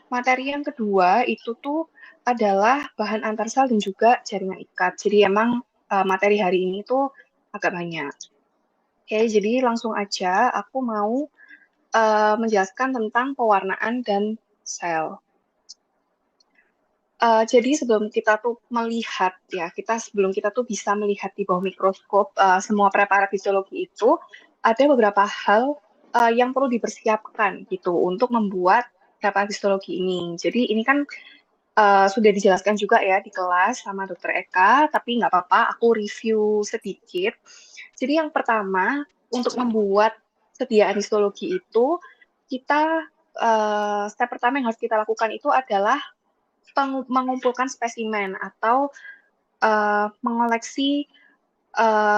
materi yang kedua itu tuh adalah bahan antar sel dan juga jaringan ikat. Jadi emang materi hari ini tuh agak banyak. Oke, jadi langsung aja aku mau menjelaskan tentang pewarnaan dan sel. Jadi sebelum kita tuh melihat ya, sebelum kita tuh bisa melihat di bawah mikroskop semua preparat histologi itu ada beberapa hal yang perlu dipersiapkan gitu untuk membuat preparat histologi ini. Jadi ini kan sudah dijelaskan juga ya di kelas sama Dokter Eka, tapi nggak apa-apa, aku review sedikit. Jadi yang pertama untuk membuat sediaan histologi itu kita step pertama yang harus kita lakukan itu adalah mengumpulkan spesimen atau mengoleksi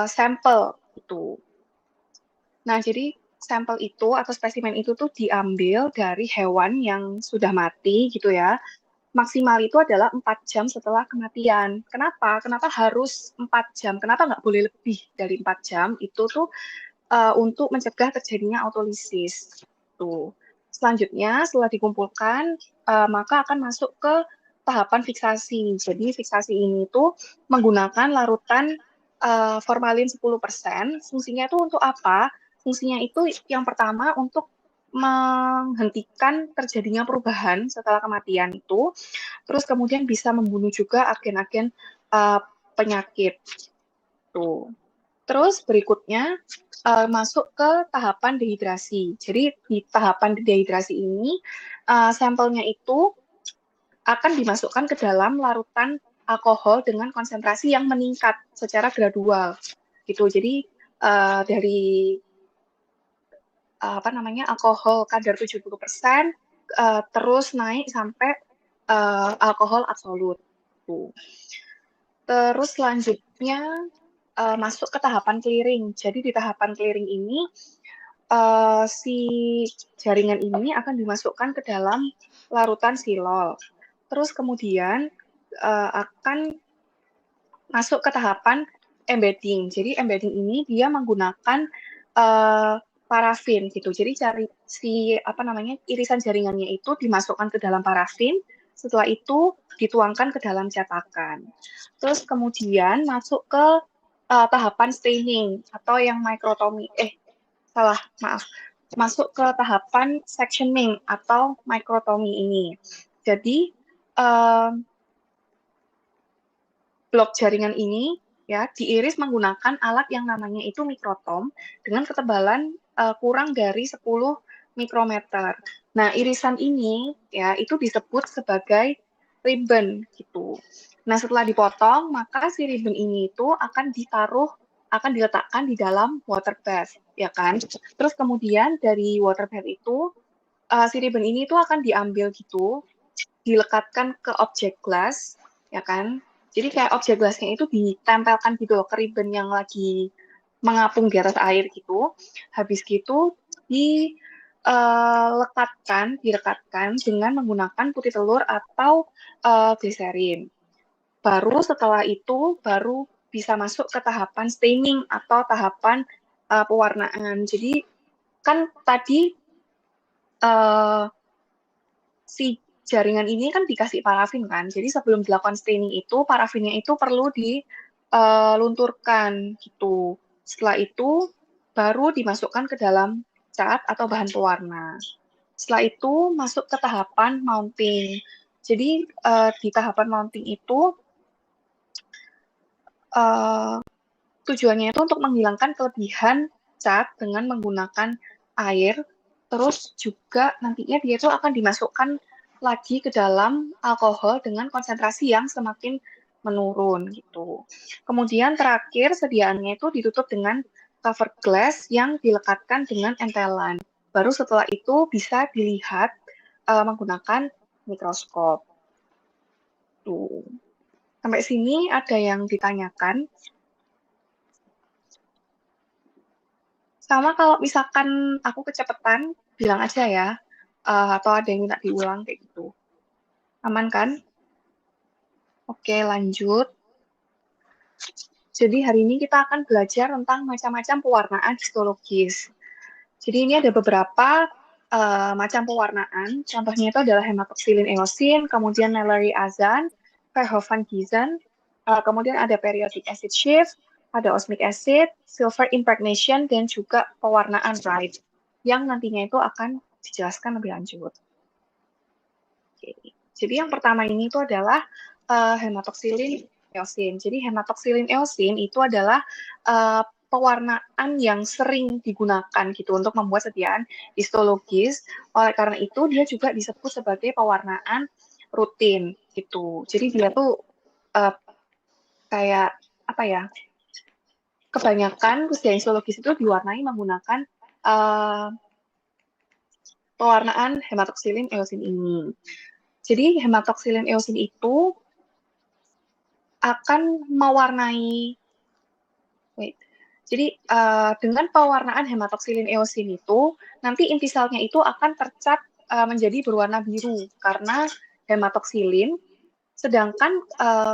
sampel itu. Nah, jadi sampel itu atau spesimen itu tuh diambil dari hewan yang sudah mati gitu ya. Maksimal itu adalah 4 jam setelah kematian. Kenapa? Kenapa harus 4 jam? Kenapa nggak boleh lebih dari 4 jam? Itu tuh untuk mencegah terjadinya autolisis. Tuh. Selanjutnya, setelah dikumpulkan, maka akan masuk ke tahapan fiksasi. Jadi fiksasi ini tuh menggunakan larutan formalin 10%. Fungsinya itu untuk apa? Fungsinya itu yang pertama untuk menghentikan terjadinya perubahan setelah kematian itu, terus kemudian bisa membunuh juga agen-agen penyakit. Tuh. Terus berikutnya masuk ke tahapan dehidrasi. Jadi di tahapan dehidrasi ini sampelnya itu akan dimasukkan ke dalam larutan alkohol dengan konsentrasi yang meningkat secara gradual gitu. Jadi dari apa namanya alkohol kadar 70% terus naik sampai alkohol absolut. Tuh. Terus selanjutnya masuk ke tahapan clearing. Jadi di tahapan clearing ini si jaringan ini akan dimasukkan ke dalam larutan silol. Terus kemudian akan masuk ke tahapan embedding. Jadi embedding ini dia menggunakan parafin gitu. Jadi si apa namanya irisan jaringannya itu dimasukkan ke dalam parafin. Setelah itu dituangkan ke dalam cetakan. Terus kemudian masuk ke tahapan staining atau yang microtomy. Salah, maaf. Masuk ke tahapan sectioning atau microtomy ini. Jadi blok jaringan ini ya diiris menggunakan alat yang namanya itu mikrotom dengan ketebalan kurang dari 10 mikrometer. Nah, irisan ini ya itu disebut sebagai ribbon gitu. Nah, setelah dipotong, maka si ribbon ini itu akan diletakkan di dalam water bath, ya kan? Terus kemudian dari water bath itu si ribbon ini itu akan diambil gitu, dilekatkan ke objek gelas, ya kan? Jadi kayak objek gelasnya itu ditempelkan gitu loh ke ribbon yang lagi mengapung di atas air gitu. Habis gitu direkatkan dengan menggunakan putih telur atau gliserin. Baru setelah itu baru bisa masuk ke tahapan staining atau tahapan pewarnaan. Jadi kan tadi si jaringan ini kan dikasih parafin kan. Jadi sebelum dilakukan staining itu parafinnya itu perlu dilunturkan gitu. Setelah itu baru dimasukkan ke dalam cat atau bahan pewarna. Setelah itu masuk ke tahapan mounting. Jadi di tahapan mounting itu tujuannya itu untuk menghilangkan kelebihan cat dengan menggunakan air. Terus juga nantinya dia itu akan dimasukkan lagi ke dalam alkohol dengan konsentrasi yang semakin menurun gitu. Kemudian terakhir sediaannya itu ditutup dengan cover glass yang dilekatkan dengan entelan. Baru setelah itu bisa dilihat menggunakan mikroskop. Tuh. Sampai sini ada yang ditanyakan. Sama kalau misalkan aku kecepatan, bilang aja ya. Atau ada yang minta diulang kayak gitu. Aman kan? Oke, lanjut. Jadi hari ini kita akan belajar tentang macam-macam pewarnaan histologis. Jadi ini ada beberapa macam pewarnaan. Contohnya itu adalah hematoxylin eosin, kemudian Mallory-Azan, Verhoeven-Giesen, kemudian ada periodic acid shift, ada osmic acid, silver impregnation, dan juga pewarnaan Wright, yang nantinya itu akan dijelaskan lebih lanjut. Oke. Jadi yang pertama ini itu adalah hematoxylin eosin. Jadi hematoxylin eosin itu adalah pewarnaan yang sering digunakan gitu untuk membuat sediaan histologis. Oleh karena itu dia juga disebut sebagai pewarnaan rutin gitu. Jadi dia tuh kayak apa ya? Kebanyakan sediaan histologis itu diwarnai menggunakan pewarnaan hematoxylin eosin ini. Jadi hematoxylin eosin itu akan mewarnai, jadi dengan pewarnaan hematoxylin eosin itu, nanti intisalnya itu akan tercat menjadi berwarna biru karena hematoxylin, sedangkan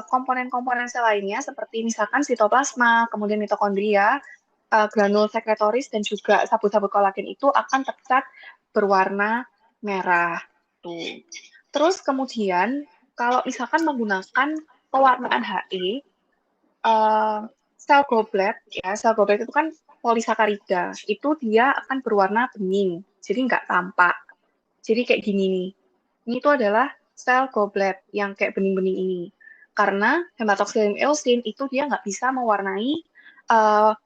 komponen-komponen sel lainnya seperti misalkan sitoplasma, kemudian mitokondria, granul sekretoris, dan juga sabut-sabut kolagen itu akan tercat berwarna merah. Tuh. Terus kemudian kalau misalkan menggunakan pewarnaan HE, sel goblet, ya sel goblet itu kan polisakarida, itu dia akan berwarna bening, jadi nggak tampak. Jadi kayak gini nih, ini tuh adalah sel goblet yang kayak bening-bening ini. Karena hematoxylin eosin itu dia nggak bisa mewarnai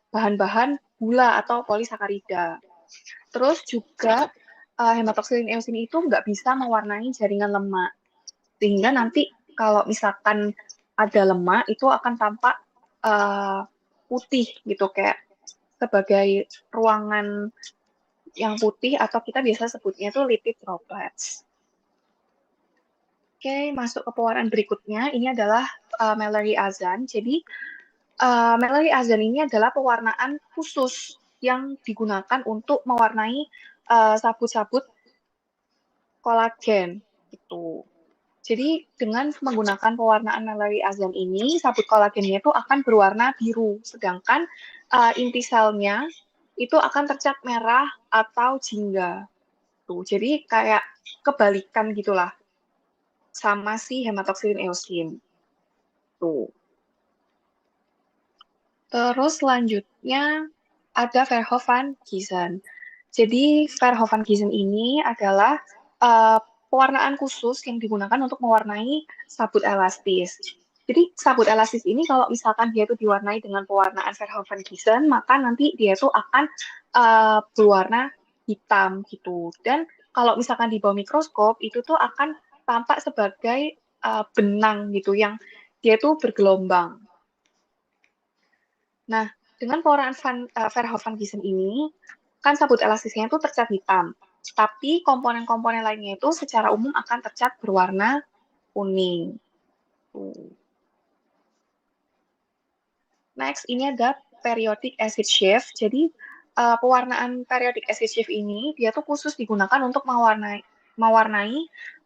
bahan-bahan gula atau polisakarida. Terus juga hematoxylin eosin itu nggak bisa mewarnai jaringan lemak. Sehingga nanti kalau misalkan ada lemak, itu akan tampak putih gitu, kayak sebagai ruangan yang putih, atau kita biasa sebutnya itu lipid droplets. Oke, masuk ke pewarnaan berikutnya. Ini adalah Mallory-Azan. Jadi, Mallory-Azan ini adalah pewarnaan khusus yang digunakan untuk mewarnai sabut-sabut kolagen. Gitu. Jadi, dengan menggunakan pewarnaan Mallory-Azan ini, sabut kolagennya itu akan berwarna biru. Sedangkan inti selnya itu akan tercat merah atau jingga. Tuh, jadi kayak kebalikan gitulah sama si hematoxylin eosin. Tuh. Terus selanjutnya ada Verhoeven-Giesen. Jadi Verhoeven-Giesen ini adalah pewarnaan khusus yang digunakan untuk mewarnai sabut elastis. Jadi sabut elastis ini kalau misalkan dia itu diwarnai dengan pewarnaan Verhoeven-Giesen, maka nanti dia itu akan berwarna hitam gitu. Dan kalau misalkan di bawah mikroskop itu tuh akan tampak sebagai benang gitu yang dia itu bergelombang. Nah, dengan pewarnaan Verhoeven-Giesen ini, kan sabut elastisnya itu tercat hitam. Tapi komponen-komponen lainnya itu secara umum akan tercat berwarna kuning. Next, ini ada periodic acid shift. Jadi, pewarnaan periodic acid shift ini, dia tuh khusus digunakan untuk mewarnai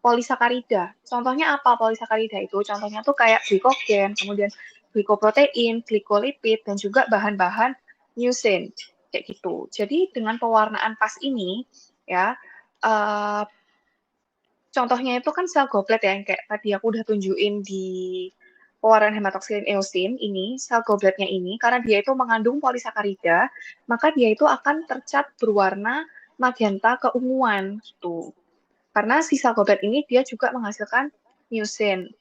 polisakarida. Contohnya apa polisakarida itu? Contohnya tuh kayak glikogen, kemudian glikoprotein, glikolipid, dan juga bahan-bahan mucin. Kayak gitu. Jadi, dengan pewarnaan pas ini, ya, contohnya itu kan sel goblet ya, yang kayak tadi aku udah tunjukin di pewarnaan hematoxylin eosin ini, sel gobletnya ini, karena dia itu mengandung polisakarida, maka dia itu akan tercat berwarna magenta keunguan gitu. Karena si sel goblet ini dia juga menghasilkan mucin.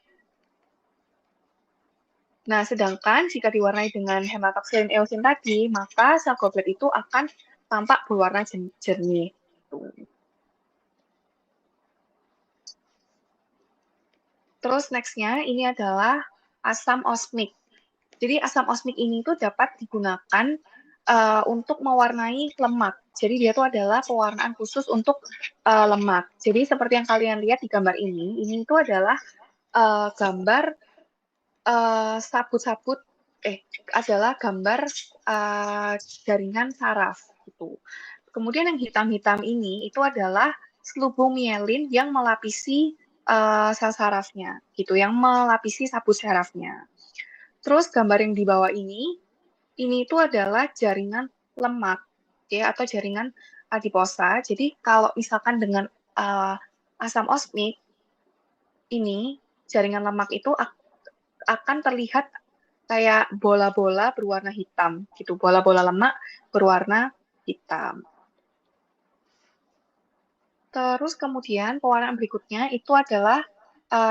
Nah, sedangkan jika diwarnai dengan hematoxylin eosin tadi, maka sel goblet itu akan tampak berwarna jernih. Terus next-nya ini adalah asam osmik. Jadi asam osmik ini tuh dapat digunakan untuk mewarnai lemak. Jadi dia tuh adalah pewarnaan khusus untuk lemak. Jadi seperti yang kalian lihat di gambar ini tuh adalah gambar sabut-sabut, adalah gambar jaringan saraf gitu. Kemudian yang hitam-hitam ini itu adalah selubung mielin yang melapisi sel sarafnya, gitu, yang melapisi sabut sarafnya. Terus gambar yang di bawah ini itu adalah jaringan lemak, ya, atau jaringan adiposa. Jadi kalau misalkan dengan asam osmik ini jaringan lemak itu akan terlihat kayak bola-bola berwarna hitam gitu, bola-bola lemak berwarna hitam. Terus kemudian pewarnaan berikutnya itu adalah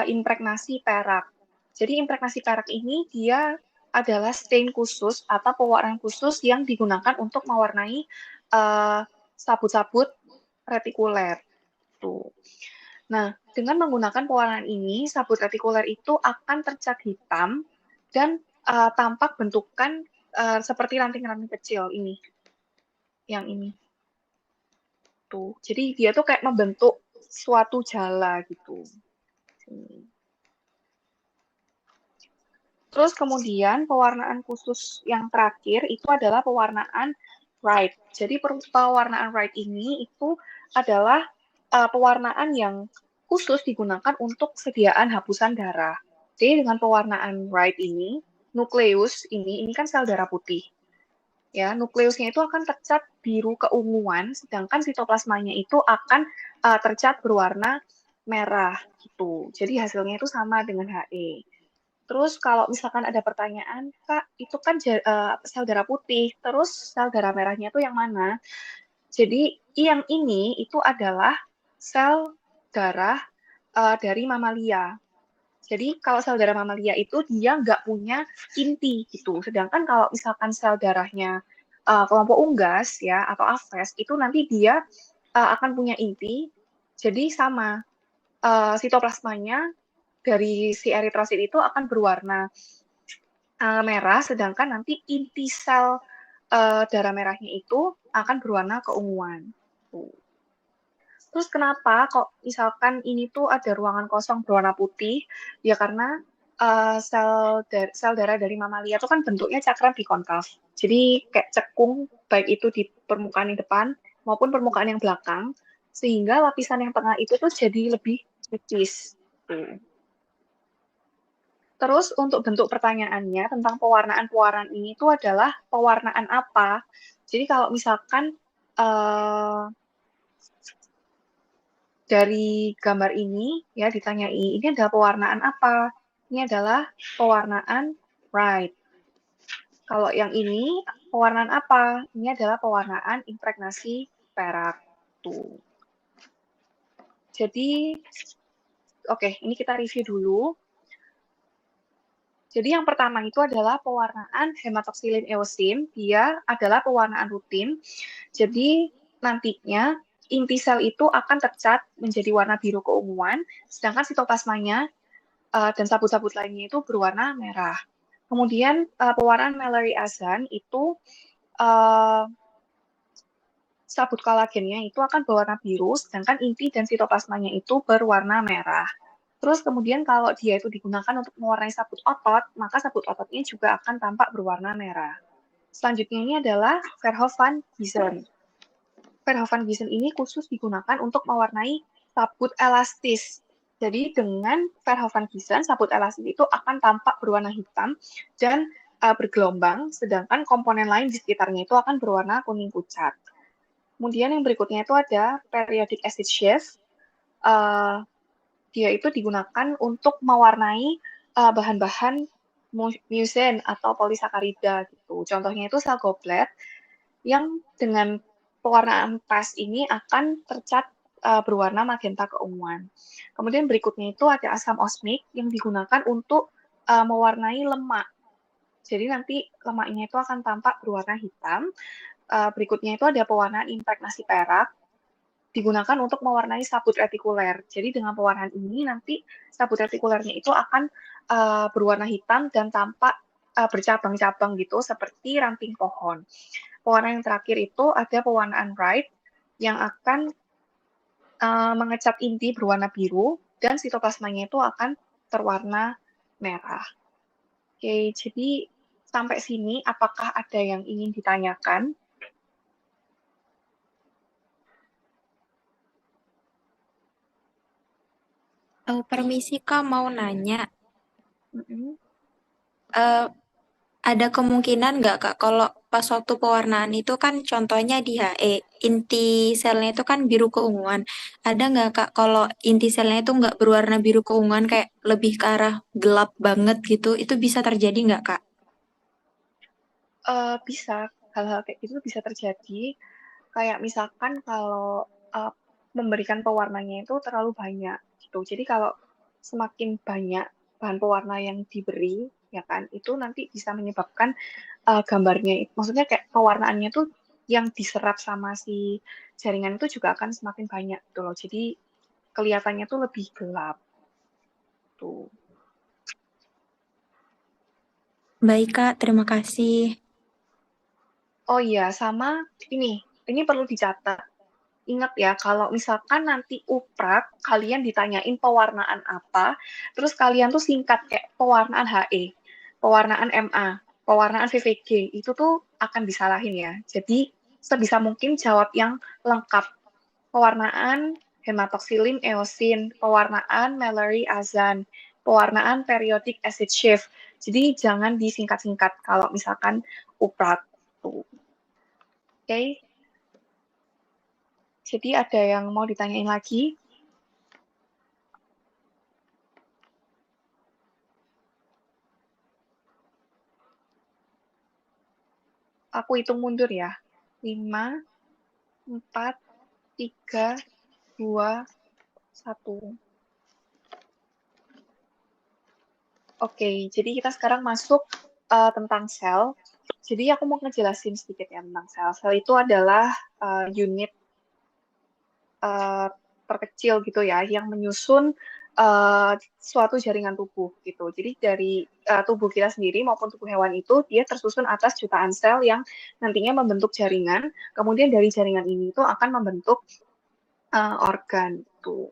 impregnasi perak. Jadi impregnasi perak ini dia adalah stain khusus atau pewarnaan khusus yang digunakan untuk mewarnai sabut-sabut retikuler. Tuh. Nah, dengan menggunakan pewarnaan ini, sabut retikuler itu akan tercat hitam dan tampak bentukan seperti ranting-ranting kecil ini, yang ini. Tuh. Jadi dia tuh kayak membentuk suatu jala gitu. Terus kemudian pewarnaan khusus yang terakhir itu adalah pewarnaan Wright. Jadi pewarnaan Wright ini itu adalah pewarnaan yang khusus digunakan untuk sediaan hapusan darah. Jadi dengan pewarnaan Wright ini, nukleus ini kan sel darah putih. Ya, nukleusnya itu akan tercat biru keunguan, sedangkan sitoplasmanya itu akan tercat berwarna merah gitu. Jadi hasilnya itu sama dengan HE. Terus kalau misalkan ada pertanyaan, Kak, itu kan sel darah putih, terus sel darah merahnya itu yang mana? Jadi yang ini itu adalah sel darah dari mamalia. Jadi kalau sel darah mamalia itu dia nggak punya inti gitu. Sedangkan kalau misalkan sel darahnya kelompok unggas ya atau aves itu nanti dia akan punya inti. Jadi sama sitoplasmanya dari si eritrosit itu akan berwarna merah, sedangkan nanti inti sel darah merahnya itu akan berwarna keunguan. Terus kenapa kok misalkan ini tuh ada ruangan kosong berwarna putih? Ya karena sel darah dari mamalia itu kan bentuknya cakram bikonkav. Jadi kayak cekung, baik itu di permukaan yang depan maupun permukaan yang belakang, sehingga lapisan yang tengah itu tuh jadi lebih tipis. Terus untuk bentuk pertanyaannya tentang pewarnaan-pewarnaan ini itu adalah pewarnaan apa? Jadi kalau misalkan dari gambar ini ya ditanyai ini adalah pewarnaan apa? Ini adalah pewarnaan Wright. Kalau yang ini pewarnaan apa? Ini adalah pewarnaan impregnasi perak. Tuh. Jadi oke, ini kita review dulu. Jadi yang pertama itu adalah pewarnaan hematoksilin eosin. Dia adalah pewarnaan rutin. Jadi nantinya inti sel itu akan tercat menjadi warna biru keunguan, sedangkan sitoplasmanya dan sabut-sabut lainnya itu berwarna merah. Kemudian pewarnaan Mallory Azan itu sabut kolagennya itu akan berwarna biru, sedangkan inti dan sitoplasmanya itu berwarna merah. Terus kemudian kalau dia itu digunakan untuk mewarnai sabut otot, maka sabut ototnya juga akan tampak berwarna merah. Selanjutnya ini adalah Verhoeven-Giessen. Verhoeven-Giessen ini khusus digunakan untuk mewarnai sabut elastis. Jadi dengan Verhoeven-Giessen, sabut elastis itu akan tampak berwarna hitam dan bergelombang, sedangkan komponen lain di sekitarnya itu akan berwarna kuning pucat. Kemudian yang berikutnya itu ada periodic acid sheath. Dia itu digunakan untuk mewarnai bahan-bahan mucin atau polisakarida gitu. Contohnya itu sel goblet yang dengan pewarnaan pas ini akan tercat berwarna magenta keunguan. Kemudian berikutnya itu ada asam osmik yang digunakan untuk mewarnai lemak. Jadi nanti lemaknya itu akan tampak berwarna hitam. Berikutnya itu ada pewarnaan impregnasi perak digunakan untuk mewarnai sabut retikuler. Jadi dengan pewarnaan ini nanti sabut retikulernya itu akan berwarna hitam dan tampak bercabang-cabang gitu seperti ranting pohon. Pewarnaan yang terakhir itu ada pewarnaan Wright yang akan mengecat inti berwarna biru dan sitoplasmanya itu akan berwarna merah. Oke, jadi sampai sini apakah ada yang ingin ditanyakan? Permisi Kak, mau nanya. Mm-mm. Ada kemungkinan nggak Kak kalau pas waktu pewarnaan itu kan contohnya di HE, inti selnya itu kan biru keunguan. Ada nggak Kak kalau inti selnya itu nggak berwarna biru keunguan kayak lebih ke arah gelap banget gitu, itu bisa terjadi nggak Kak? Bisa, hal-hal kayak gitu bisa terjadi. Kayak misalkan kalau memberikan pewarnanya itu terlalu banyak gitu. Jadi kalau semakin banyak bahan pewarna yang diberi, ya kan, itu nanti bisa menyebabkan gambarnya, maksudnya kayak pewarnaannya tuh yang diserap sama si jaringan itu juga akan semakin banyak gitu loh. Jadi kelihatannya tuh lebih gelap tuh. Baik Kak, terima kasih. Oh iya, sama ini perlu dicatat. Ingat ya, kalau misalkan nanti uprak, kalian ditanyain pewarnaan apa, terus kalian tuh singkat kayak pewarnaan HE, pewarnaan MA, pewarnaan VVG, itu tuh akan disalahin ya. Jadi sebisa mungkin jawab yang lengkap. Pewarnaan hematoxylin eosin, pewarnaan Mallory azan, pewarnaan periodic acid shift. Jadi jangan disingkat-singkat kalau misalkan uprak tuh. Oke? Okay? Jadi ada yang mau ditanyain lagi? Aku hitung mundur ya. 5, 4, 3, 2, 1. Oke, jadi kita sekarang masuk tentang sel. Jadi aku mau ngejelasin sedikit ya tentang sel. Sel itu adalah unit terkecil gitu ya, yang menyusun suatu jaringan tubuh gitu. Jadi dari tubuh kita sendiri maupun tubuh hewan itu dia tersusun atas jutaan sel yang nantinya membentuk jaringan. Kemudian dari jaringan ini itu akan membentuk organ itu.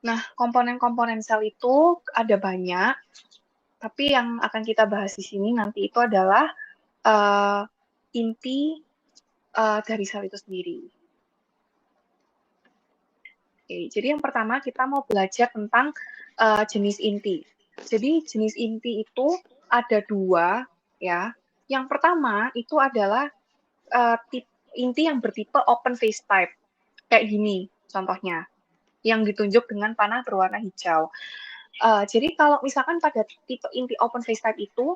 Nah, komponen-komponen sel itu ada banyak, tapi yang akan kita bahas di sini nanti itu adalah inti dari sel itu sendiri. Oke, jadi yang pertama kita mau belajar tentang jenis inti. Jadi jenis inti itu ada dua, ya. Yang pertama itu adalah inti yang bertipe open phase type, kayak gini contohnya, yang ditunjuk dengan panah berwarna hijau. Jadi kalau misalkan pada tipe inti open phase type itu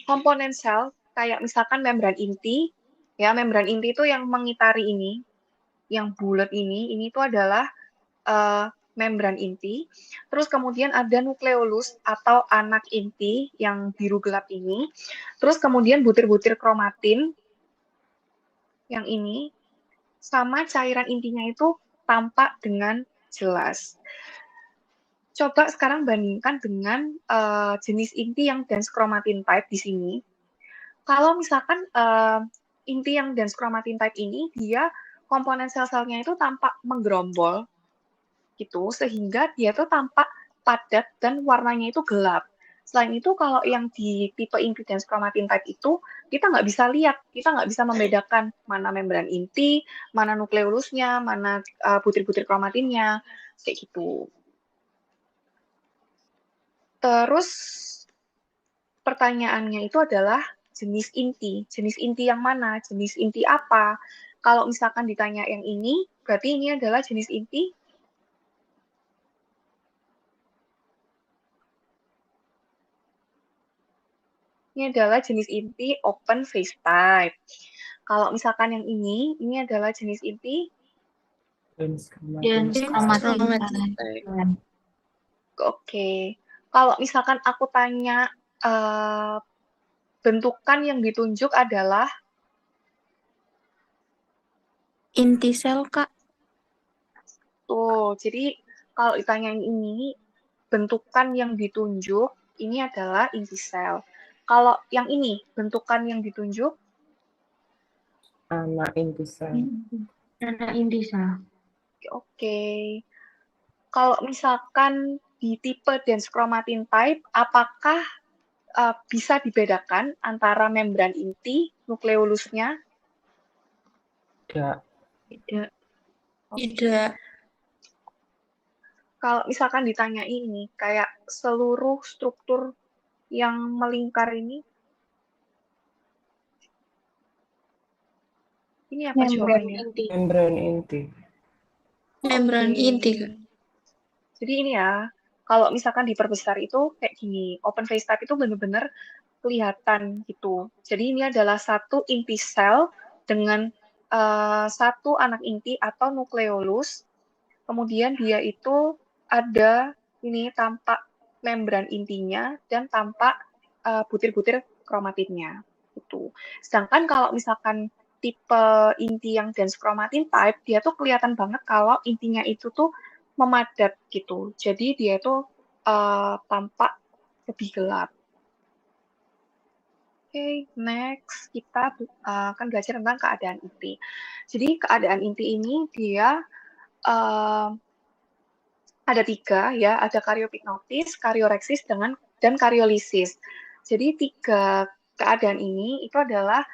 komponen sel kayak misalkan membran inti, ya membran inti itu yang mengitari ini, yang bulat ini itu adalah membran inti. Terus kemudian ada nukleolus atau anak inti yang biru gelap ini. Terus kemudian butir-butir kromatin yang ini, sama cairan intinya itu tampak dengan jelas. Coba sekarang bandingkan dengan jenis inti yang dense chromatin type di sini. Kalau misalkan inti yang dense chromatin type ini, dia komponen sel-selnya itu tampak menggerombol, gitu, sehingga dia tuh tampak padat dan warnanya itu gelap. Selain itu, kalau yang di tipe inti dense chromatin type itu, kita nggak bisa lihat, kita nggak bisa membedakan mana membran inti, mana nukleolusnya, mana butir-butir kromatinnya, kayak gitu. Terus pertanyaannya itu adalah jenis inti. Jenis inti yang mana? Jenis inti apa? Kalau misalkan ditanya yang ini, berarti ini adalah jenis inti. Ini adalah jenis inti open phase type. Kalau misalkan yang ini adalah jenis inti. Dan chromatin Oke. Kalau misalkan aku tanya bentukan yang ditunjuk adalah Inti sel Kak. tuh. Jadi kalau ditanya ini bentukan yang ditunjuk ini adalah inti sel. Kalau yang ini bentukan yang ditunjuk anak inti sel. Anak inti sel. Oke. Kalau misalkan di tipe dense chromatin type, apakah bisa dibedakan antara membran inti, nukleolusnya? Tidak. Tidak. Tidak. Kalau misalkan ditanya ini, kayak seluruh struktur Yang melingkar ini apa Membran jawabannya? inti. Membran inti. Membran Oke. inti, Kak. Jadi ini ya, kalau misalkan diperbesar itu kayak gini, open phase type itu benar-benar kelihatan gitu. Jadi ini adalah satu inti sel dengan satu anak inti atau nukleolus. Kemudian dia itu ada ini tampak membran intinya dan tampak butir-butir kromatidnya. Gitu. Sedangkan kalau misalkan tipe inti yang dense chromatin type, dia tuh kelihatan banget kalau intinya itu tuh memadat gitu. Jadi dia itu tampak lebih gelap. Oke, next kita akan belajar tentang keadaan inti. Jadi keadaan inti ini dia ada 3 ya, ada karyopignotis, karyoreksis dan karyolisis. Jadi 3 keadaan ini itu adalah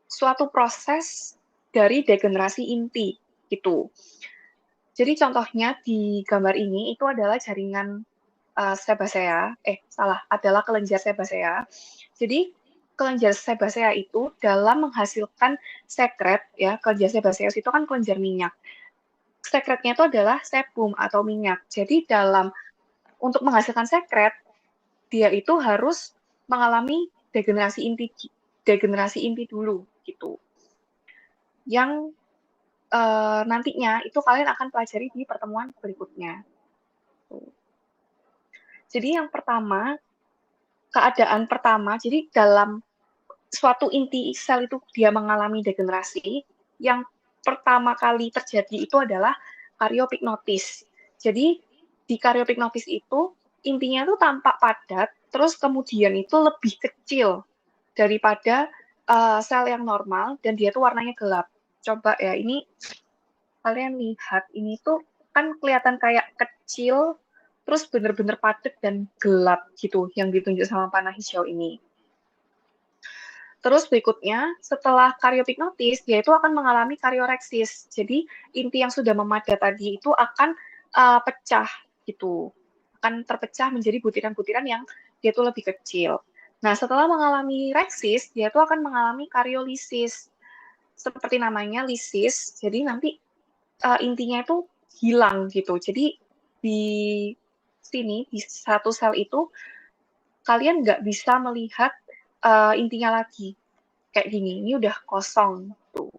suatu proses dari degenerasi inti gitu. Jadi contohnya di gambar ini itu adalah jaringan sebasea, adalah kelenjar sebasea. Jadi kelenjar sebasea itu dalam menghasilkan sekret ya, kelenjar sebaseus itu kan kelenjar minyak. Sekretnya itu adalah sebum atau minyak. Jadi untuk menghasilkan sekret, dia itu harus mengalami degenerasi inti dulu gitu. Yang nantinya itu kalian akan pelajari di pertemuan berikutnya. Jadi yang pertama, keadaan pertama, jadi dalam suatu inti sel itu dia mengalami degenerasi, yang pertama kali terjadi itu adalah karyopignotis. Jadi di karyopignotis itu intinya itu tampak padat, terus kemudian itu lebih kecil daripada sel yang normal dan dia tuh warnanya gelap. Coba ya, ini kalian lihat, ini tuh kan kelihatan kayak kecil, terus bener-bener padat dan gelap gitu yang ditunjuk sama panah hijau ini. Terus berikutnya, setelah karyopignotis, dia itu akan mengalami karyoreksis. Jadi inti yang sudah memadat tadi itu akan pecah gitu. Akan terpecah menjadi butiran-butiran yang dia itu lebih kecil. Nah, setelah mengalami reksis, dia itu akan mengalami karyolisis. Seperti namanya lisis, jadi nanti intinya itu hilang gitu. Jadi di sini, di satu sel itu, kalian nggak bisa melihat intinya lagi. Kayak gini, ini udah kosong. Tuh.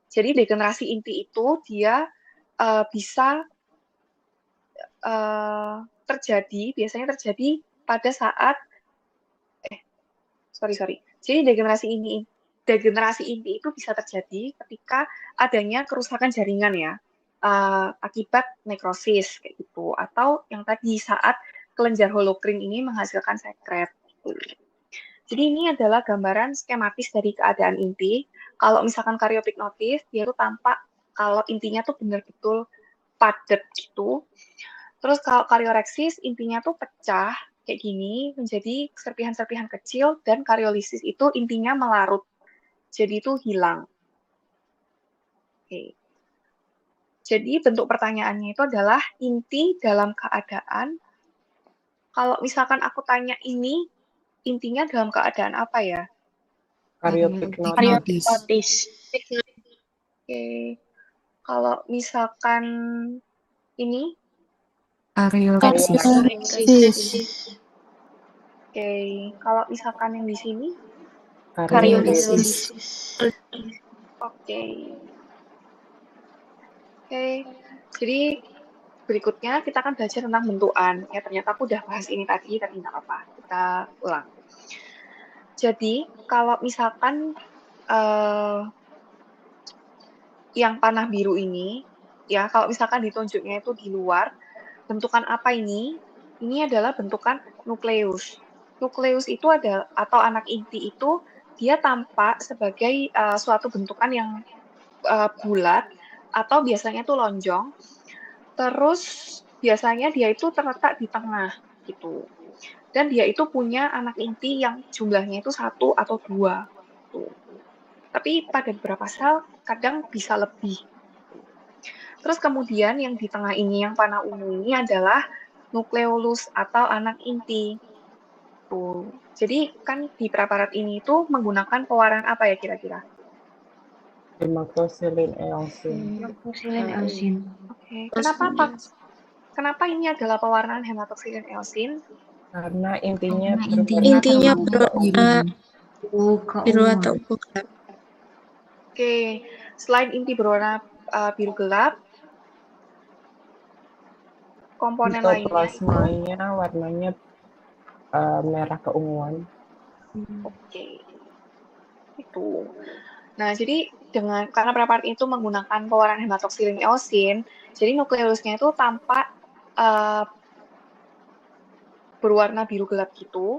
Jadi degenerasi inti itu dia bisa biasanya terjadi pada saat, Jadi degenerasi inti itu bisa terjadi ketika adanya kerusakan jaringan ya, akibat nekrosis kayak gitu, atau yang tadi saat kelenjar holokring ini menghasilkan sekret. Jadi ini adalah gambaran skematis dari keadaan inti. Kalau misalkan karyopignotis, dia tuh tampak kalau intinya tuh benar-betul padat gitu. Terus kalau karyoreksis, intinya tuh pecah kayak gini menjadi serpihan-serpihan kecil, dan karyolisis itu intinya melarut. Jadi itu hilang. Oke. Jadi bentuk pertanyaannya itu adalah inti dalam keadaan, kalau misalkan aku tanya ini, intinya dalam keadaan apa ya? Karyopignotis. Oke. Kalau misalkan ini, Karyoreksis. oke. Kalau misalkan yang di sini, Karyolisis. oke. Oke. Jadi berikutnya kita akan belajar tentang bentukan. Ya, ternyata aku udah bahas ini tadi, tapi nggak apa-apa. Kita ulang. Jadi kalau misalkan yang panah biru ini, ya kalau misalkan ditunjuknya itu di luar, bentukan apa ini? Ini adalah bentukan nukleus. Nukleus itu atau anak inti itu, dia tampak sebagai suatu bentukan yang bulat, atau biasanya itu lonjong. Terus biasanya dia itu terletak di tengah gitu. Dan dia itu punya anak inti yang jumlahnya itu 1 atau 2. Tuh. Tapi pada beberapa sel kadang bisa lebih. Terus kemudian yang di tengah ini, yang panah ungu ini adalah nukleolus atau anak inti. Tuh. Jadi kan di preparat ini tuh menggunakan pewarnaan apa ya kira-kira? Hematoxylin eosin. Hematoxylin eosin. Oke. Terus Kenapa ini adalah pewarnaan hematoxylin eosin? Karena intinya intinya Buka biru ungu. atau bukan. Oke, selain inti berwarna biru gelap, komponen lainnya itu Sitoplasmanya warnanya merah keunguan. oke. Itu. Nah, jadi karena preparat itu menggunakan pewarnaan hematoxylin eosin, jadi nukleolusnya itu tampak berwarna biru gelap gitu.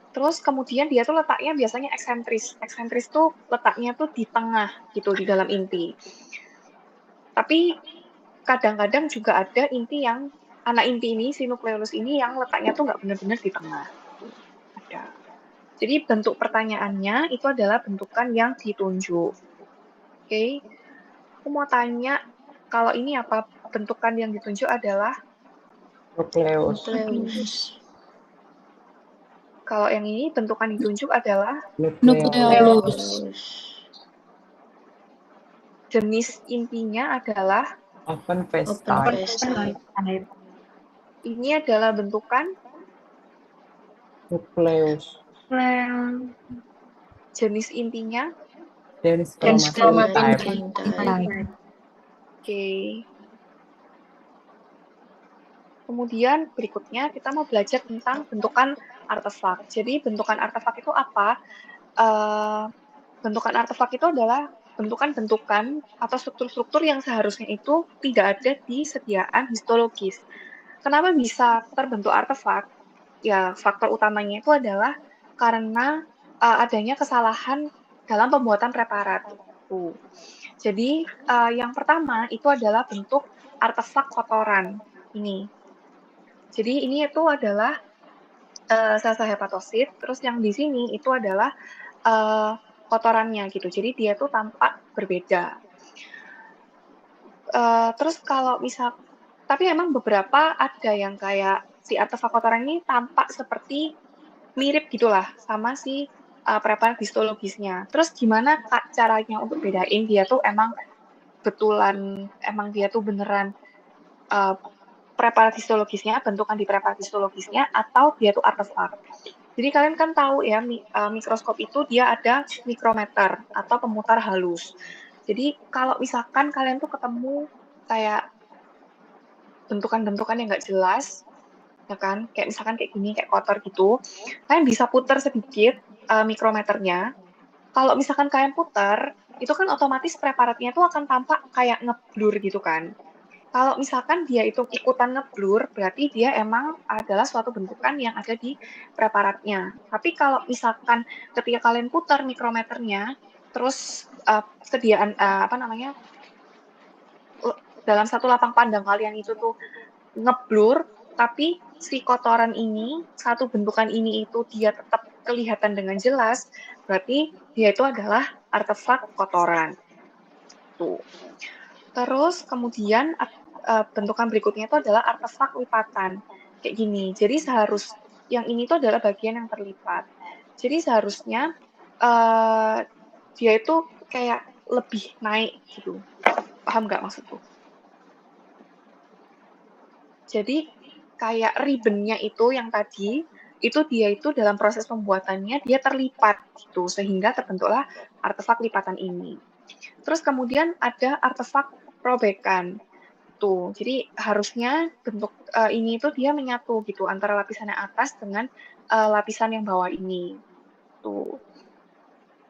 Terus kemudian dia tuh letaknya biasanya eksentris. Eksentris tuh letaknya tuh di tengah gitu, di dalam inti. Tapi kadang-kadang juga ada inti yang, anak inti ini, si nukleolus ini yang letaknya tuh nggak benar-benar di tengah. Ada. Jadi bentuk pertanyaannya itu adalah bentukan yang ditunjuk. Oke. Aku mau tanya, kalau ini apa bentukan yang ditunjuk adalah? Nukleus. Kalau yang ini bentukan ditunjuk adalah Nukleus. jenis intinya adalah Open phase type. ini adalah bentukan Nukleus. jenis intinya. Dense chromatin type. Oke. Kemudian berikutnya kita mau belajar tentang bentukan artefak. Jadi bentukan artefak itu apa? Bentukan artefak itu adalah bentukan-bentukan atau struktur-struktur yang seharusnya itu tidak ada di sediaan histologis. Kenapa bisa terbentuk artefak? Ya, faktor utamanya itu adalah karena adanya kesalahan dalam pembuatan preparat. Jadi, yang pertama itu adalah bentuk artefak kotoran ini. Jadi ini itu adalah sel-sel hepatosit, terus yang di sini itu adalah kotorannya gitu. Jadi dia tuh tampak berbeda. Terus kalau tapi memang beberapa ada yang kayak si artefak kotoran ini tampak seperti mirip gitulah sama si preparat histologisnya. Terus gimana caranya untuk bedain dia tuh emang dia tuh beneran preparat histologisnya, bentukan di preparat histologisnya, atau dia tuh artefak. Jadi kalian kan tahu ya, mikroskop itu dia ada mikrometer atau pemutar halus. Jadi kalau misalkan kalian tuh ketemu kayak bentukan-bentukan yang nggak jelas, ya kan, kayak misalkan kayak gini, kayak kotor gitu, kalian bisa putar sedikit mikrometernya. Kalau misalkan kalian putar, itu kan otomatis preparatnya tuh akan tampak kayak ngeblur gitu kan. Kalau misalkan dia itu ikutan ngeblur, berarti dia emang adalah suatu bentukan yang ada di preparatnya. Tapi kalau misalkan ketika kalian putar mikrometernya, terus dalam satu lapang pandang kalian itu tuh ngeblur, tapi si kotoran ini, satu bentukan ini itu dia tetap kelihatan dengan jelas, berarti dia itu adalah artefak kotoran. Tuh. Terus kemudian bentukan berikutnya itu adalah artefak lipatan. Kayak gini. Jadi yang ini tuh adalah bagian yang terlipat. Jadi seharusnya dia itu kayak lebih naik gitu. Paham nggak maksudku? Jadi kayak ribbon-nya itu yang tadi, itu dia itu dalam proses pembuatannya dia terlipat gitu, sehingga terbentuklah artefak lipatan ini. Terus kemudian ada artefak robekan. Tuh, jadi harusnya bentuk ini itu dia menyatu gitu antara lapisan yang atas dengan lapisan yang bawah ini. Tuh.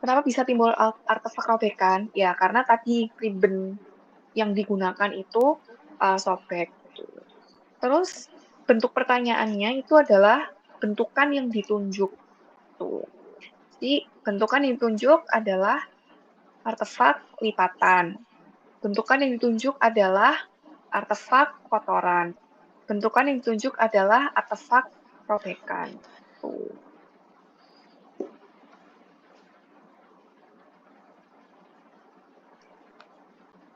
Kenapa bisa timbul artefak robekan? Ya, karena tadi ribbon yang digunakan itu sobek. Tuh. Terus bentuk pertanyaannya itu adalah bentukan yang ditunjuk. Tuh. Jadi bentukan yang ditunjuk adalah artefak lipatan. Bentukan yang ditunjuk adalah artefak kotoran. Bentukan yang ditunjuk adalah artefak robekan. Tuh.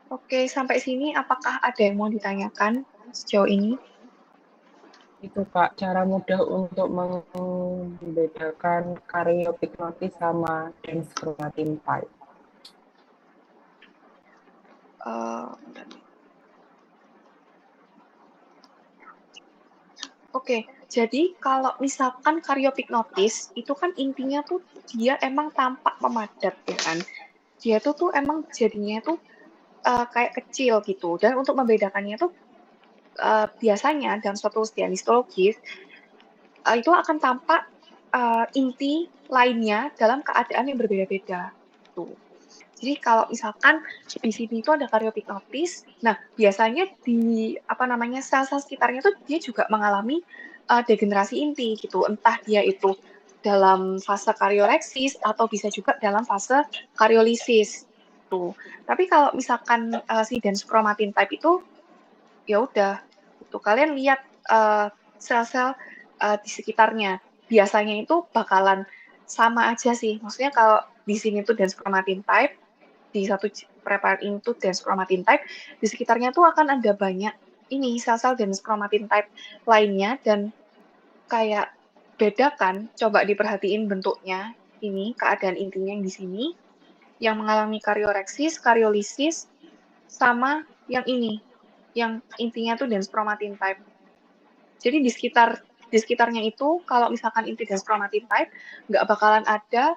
Oke, sampai sini apakah ada yang mau ditanyakan sejauh ini? Itu Kak, cara mudah untuk membedakan karyopiknotis sama dance chromatin type. Bentar nih. Oke, jadi kalau misalkan karyopiknotis itu kan intinya tuh dia emang tampak memadat ya kan. Dia tuh emang jadinya tuh kayak kecil gitu. Dan untuk membedakannya tuh biasanya dalam suatu usia histologis itu akan tampak inti lainnya dalam keadaan yang berbeda-beda. Tuh. Jadi kalau misalkan di sini itu ada karyopiknotis, nah biasanya di apa namanya sel-sel sekitarnya tuh dia juga mengalami degenerasi inti gitu. Entah dia itu dalam fase karyoreksis atau bisa juga dalam fase karyolisis. Tuh. Tapi kalau misalkan si dance chromatin type itu ya udah itu kalian lihat sel-sel di sekitarnya. Biasanya itu bakalan sama aja sih. Maksudnya kalau di sini tuh dance chromatin type di satu preparat ini tuh dance chromatin type, di sekitarnya tuh akan ada banyak ini sel-sel dance chromatin type lainnya dan kayak bedakan, coba diperhatiin bentuknya ini keadaan intinya yang di sini yang mengalami karyoreksis, karyolisis sama yang ini yang intinya tuh dance chromatin type. Jadi di sekitarnya itu kalau misalkan inti dance chromatin type nggak bakalan ada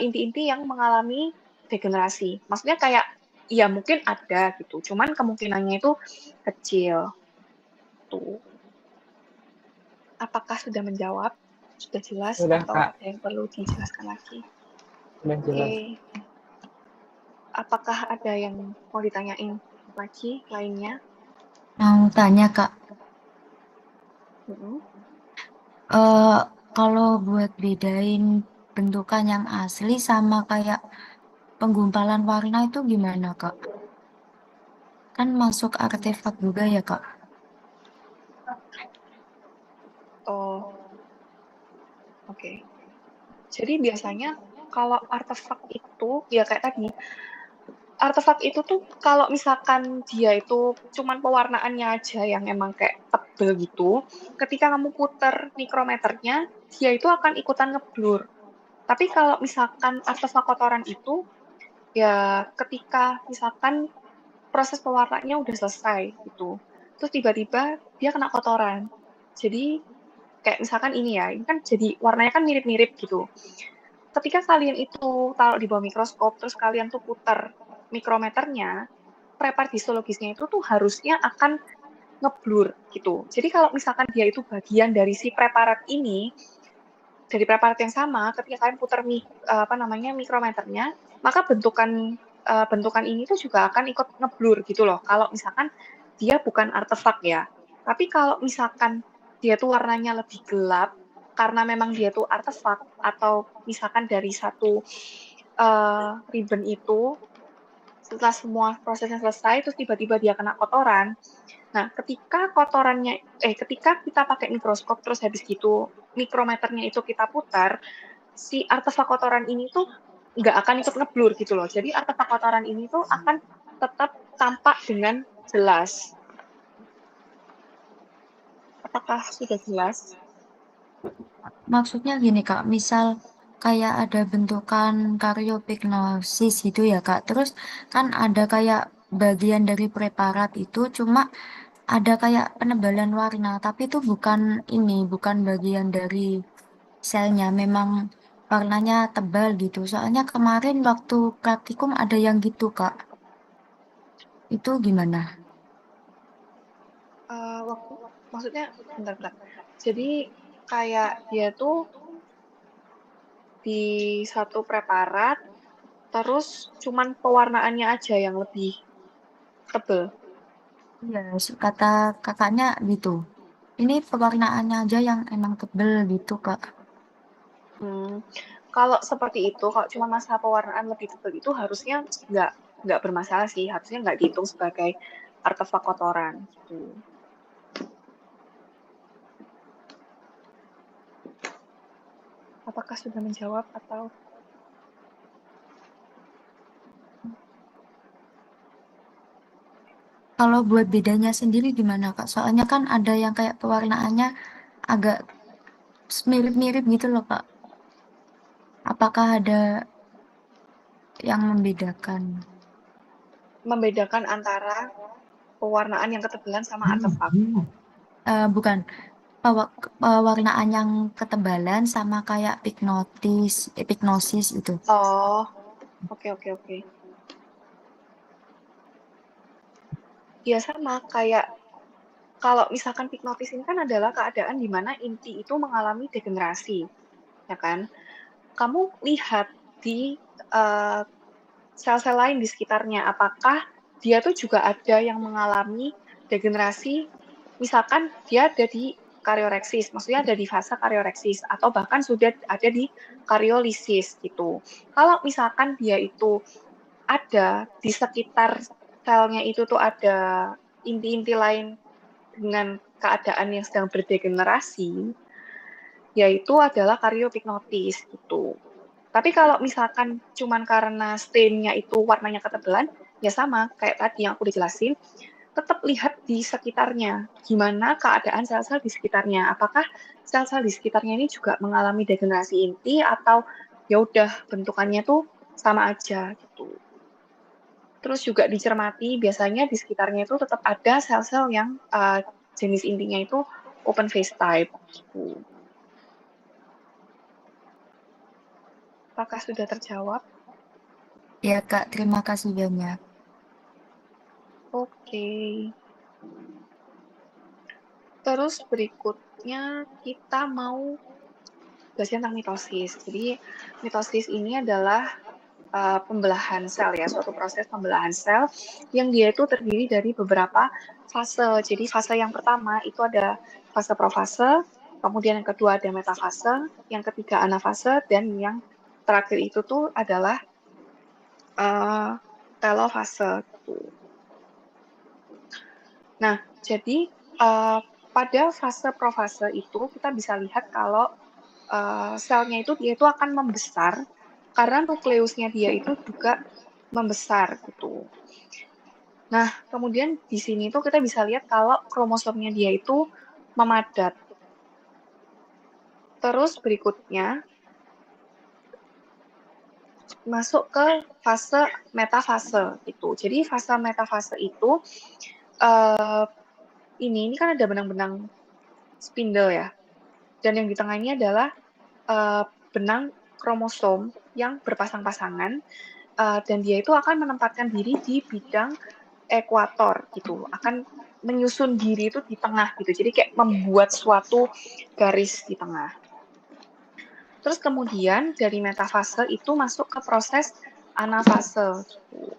inti-inti yang mengalami degenerasi. Maksudnya kayak ya mungkin ada gitu, cuman kemungkinannya itu kecil. Tuh. Apakah sudah menjawab? Sudah jelas Sudah atau Kak, ada yang perlu dijelaskan lagi? sudah jelas. Oke. Apakah ada yang mau ditanyain lagi lainnya? Mau tanya Kak, kalau buat bedain bentukan yang asli sama kayak penggumpalan warna itu gimana Kak? Kan masuk artefak juga ya Kak? Oh, oke. Jadi biasanya kalau artefak itu ya kayak tadi, artefak itu tuh kalau misalkan dia itu cuman pewarnaannya aja yang emang kayak tebel gitu, ketika kamu puter mikrometernya, dia itu akan ikutan ngeblur. Tapi kalau misalkan artefak kotoran itu, ya ketika misalkan proses pewarnaannya udah selesai gitu, terus tiba-tiba dia kena kotoran. Jadi kayak misalkan ini ya, ini kan jadi warnanya kan mirip-mirip gitu. Ketika kalian itu taruh di bawah mikroskop, terus kalian tuh putar mikrometernya, prepar histologisnya itu tuh harusnya akan ngeblur gitu. Jadi kalau misalkan dia itu bagian dari si preparat ini, dari preparat yang sama, ketika kalian putar apa namanya mikrometernya, maka bentukan ini tuh juga akan ikut ngeblur gitu loh. Kalau misalkan dia bukan artefak ya. Tapi kalau misalkan dia tuh warnanya lebih gelap, karena memang dia tuh artefak, atau misalkan dari satu ribbon itu, setelah semua prosesnya selesai, terus tiba-tiba dia kena kotoran. Nah, ketika kita pakai mikroskop, terus habis gitu mikrometernya itu kita putar, si artefak kotoran ini tuh nggak akan ikut ngeblur gitu loh. Jadi artefak kotoran ini tuh akan tetap tampak dengan jelas. Apakah sudah jelas? Maksudnya gini Kak, misal kayak ada bentukan karyopiknosis gitu ya Kak. Terus kan ada kayak bagian dari preparat itu cuma ada kayak penebalan warna, tapi itu bukan ini, bukan bagian dari selnya, memang warnanya tebal gitu. Soalnya kemarin waktu praktikum ada yang gitu Kak. Itu gimana? Maksudnya bentar. Jadi kayak dia tuh di satu preparat, terus cuman pewarnaannya aja yang lebih tebel. Iya, kata kakaknya gitu. Ini pewarnaannya aja yang emang tebel gitu Kak. Kalau seperti itu, kalau cuma masalah pewarnaan lebih tebal itu harusnya nggak bermasalah sih, harusnya nggak dihitung sebagai artefak kotoran. Gitu. Apakah sudah menjawab atau Kalau buat bedanya sendiri gimana Kak? Soalnya kan ada yang kayak pewarnaannya agak mirip-mirip gitu loh Kak. Apakah ada yang membedakan? Membedakan antara pewarnaan yang ketebalan sama artefak. Bukan, pewarnaan yang ketebalan sama kayak pignosis itu. Oh, oke. Ya sama kayak kalau misalkan pignotis ini kan adalah keadaan di mana inti itu mengalami degenerasi, ya kan? Kamu lihat di sel-sel lain di sekitarnya, apakah dia tuh juga ada yang mengalami degenerasi, misalkan dia ada di karyoreksis, maksudnya ada di fase karyoreksis, atau bahkan sudah ada di karyolisis gitu. Kalau misalkan dia itu ada di sekitar selnya itu tuh ada inti-inti lain dengan keadaan yang sedang berdegenerasi, yaitu adalah karyopignotis gitu. Tapi kalau misalkan cuman karena stain-nya itu warnanya ketebalan, ya sama kayak tadi yang aku dijelasin, tetap lihat di sekitarnya, gimana keadaan sel-sel di sekitarnya. Apakah sel-sel di sekitarnya ini juga mengalami degenerasi inti atau ya udah bentukannya tuh sama aja gitu. Terus juga dicermati biasanya di sekitarnya itu tetap ada sel-sel yang jenis intinya itu open face type gitu. Apakah sudah terjawab? Ya Kak, terima kasih banyak. Oke. Terus berikutnya kita mau bahas tentang mitosis. Jadi mitosis ini adalah pembelahan sel ya, suatu proses pembelahan sel yang dia itu terdiri dari beberapa fase. Jadi fase yang pertama itu ada fase profase, kemudian yang kedua ada metafase, yang ketiga anafase, dan yang terakhir itu tuh adalah telofase. Nah, jadi pada fase profase itu kita bisa lihat kalau selnya itu dia itu akan membesar karena nukleusnya dia itu juga membesar gitu. Nah, kemudian di sini tuh kita bisa lihat kalau kromosomnya dia itu memadat. Terus berikutnya masuk ke fase metafase itu. Jadi fase metafase itu ini kan ada benang-benang spindle ya. Dan yang di tengah ini adalah benang kromosom yang berpasang-pasangan dan dia itu akan menempatkan diri di bidang ekuator gitu, akan menyusun diri itu di tengah gitu, jadi kayak membuat suatu garis di tengah. Terus kemudian dari metafase itu masuk ke proses anafase gitu.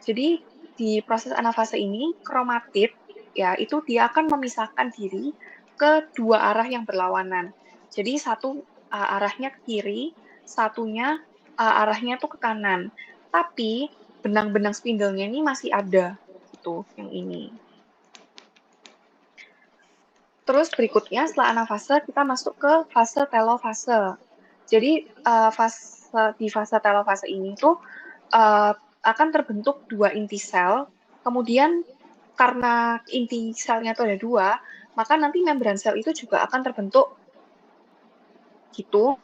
Jadi di proses anafase ini kromatid ya itu dia akan memisahkan diri ke dua arah yang berlawanan. Jadi satu arahnya ke kiri, satunya arahnya tuh ke kanan. Tapi benang-benang spindle-nya ini masih ada gitu, yang ini. Terus berikutnya setelah anafase kita masuk ke fase telofase. Jadi di fase telofase ini tuh akan terbentuk dua inti sel. Kemudian karena inti selnya itu ada dua, maka nanti membran sel itu juga akan terbentuk gitu.